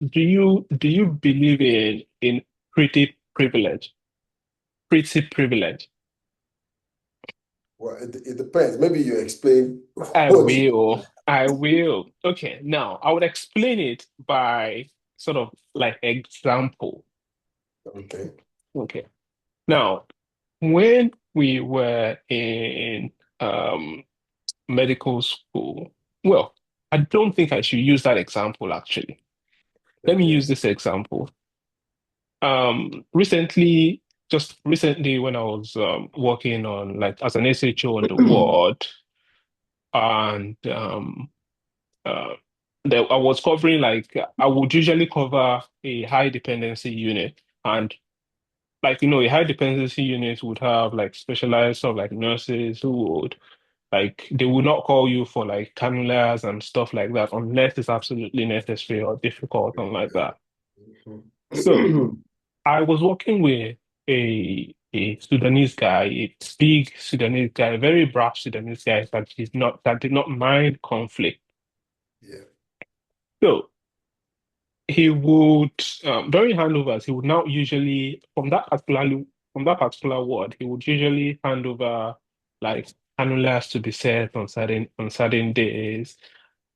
do you believe in pretty privilege? Pretty privilege. Well, it depends. Maybe you explain I what you. will. I will. Okay, now I would explain it by sort of like example. Okay. Okay. Now, when we were in um medical school, well, I don't think I should use that example actually. Let me use Okay. this example. Recently, just recently when I was working on like as an SHO on the ward and uh, I was covering like I would usually cover a high dependency unit, and like a high dependency unit would have like specialized sort of like nurses who would like they would not call you for like cannulas and stuff like that unless it's absolutely necessary or difficult and like that. So I was working with a Sudanese guy, a big Sudanese guy, a very brash Sudanese guy that did not mind conflict. Yeah. So he would during handovers, he would now usually from that particular ward, he would usually hand over like cannulas to be set on certain days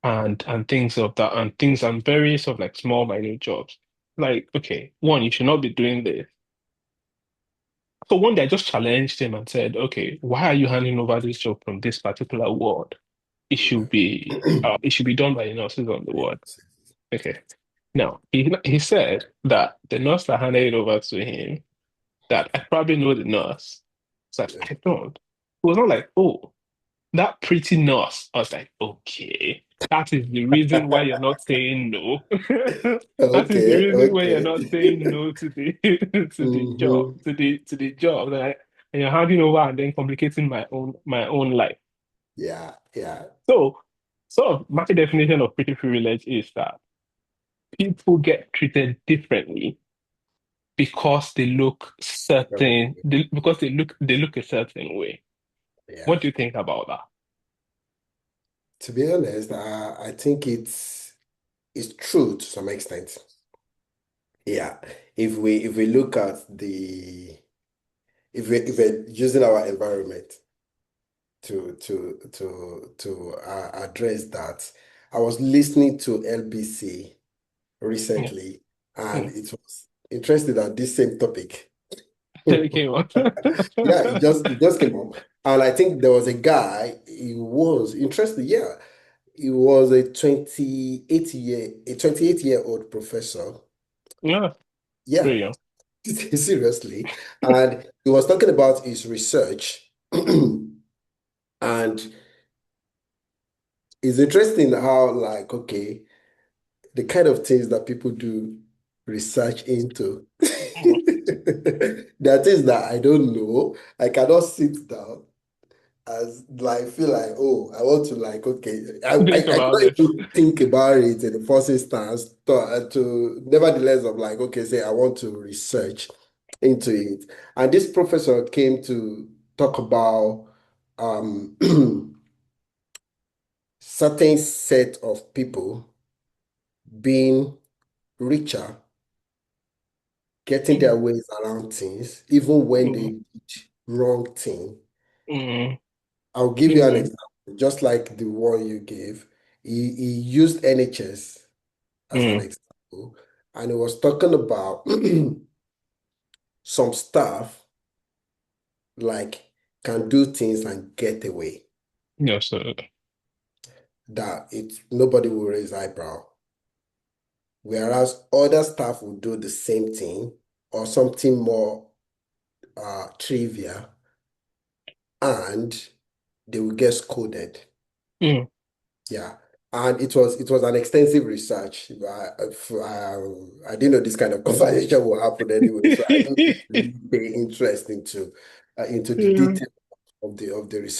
and things of that and things and very sort of like small minute jobs. Like, okay, one, you should not be doing this. So one day I just challenged him and said, okay, why are you handing over this job from this particular ward? It should be done by the nurses on the ward. Okay. Now, he said that the nurse that handed it over to him, that I probably know the nurse. It's like, Yeah. I don't. It was not like, oh, that pretty nurse. I was like, okay, that is the reason why you're not saying no. That is the Okay. reason why you're Okay. not saying no to the to the job, Hmm. to the job. And you're handing over and then complicating my own life. Yeah. Yeah. So, sort of my definition of pretty privilege is that people get treated differently because they look certain, because they look a certain way. Yeah. What do you think about that? To be honest, I think it's true to some extent. Yeah. If we look at the if we're using our environment to address that, I was listening to LBC Yeah. recently, and Hmm. it was interesting that this same topic. Okay, well. Yeah, it just came up. And I think there was a guy, he was interesting. Yeah. He was a 28-year-old professor. Yeah, Yeah, very young. seriously. And he was talking about his research. And it's interesting how, like, okay, the kind of things that people do research into. Mhm. There are things that I don't know. I cannot sit down as like feel like, oh, I want to like, okay, I Think about cannot this. even think about it in the first instance to nevertheless of like, okay, say I want to research into it. And this professor came to talk about um certain set of people being richer, getting their Mm, ways around things, even when they mm, did wrong thing. mm, I'll give you an mm, example, just like the one you gave. He used NHS as an mm. example, and he was talking about some staff like can do things and get away Yes, that it nobody will raise eyebrow. Whereas other staff will do the same thing or something more trivial and they will get scolded. mm. Yeah. And it was an extensive research. I didn't know this kind of conversation will happen anyway, so I didn't really pay interest into the Mm. detail of the research.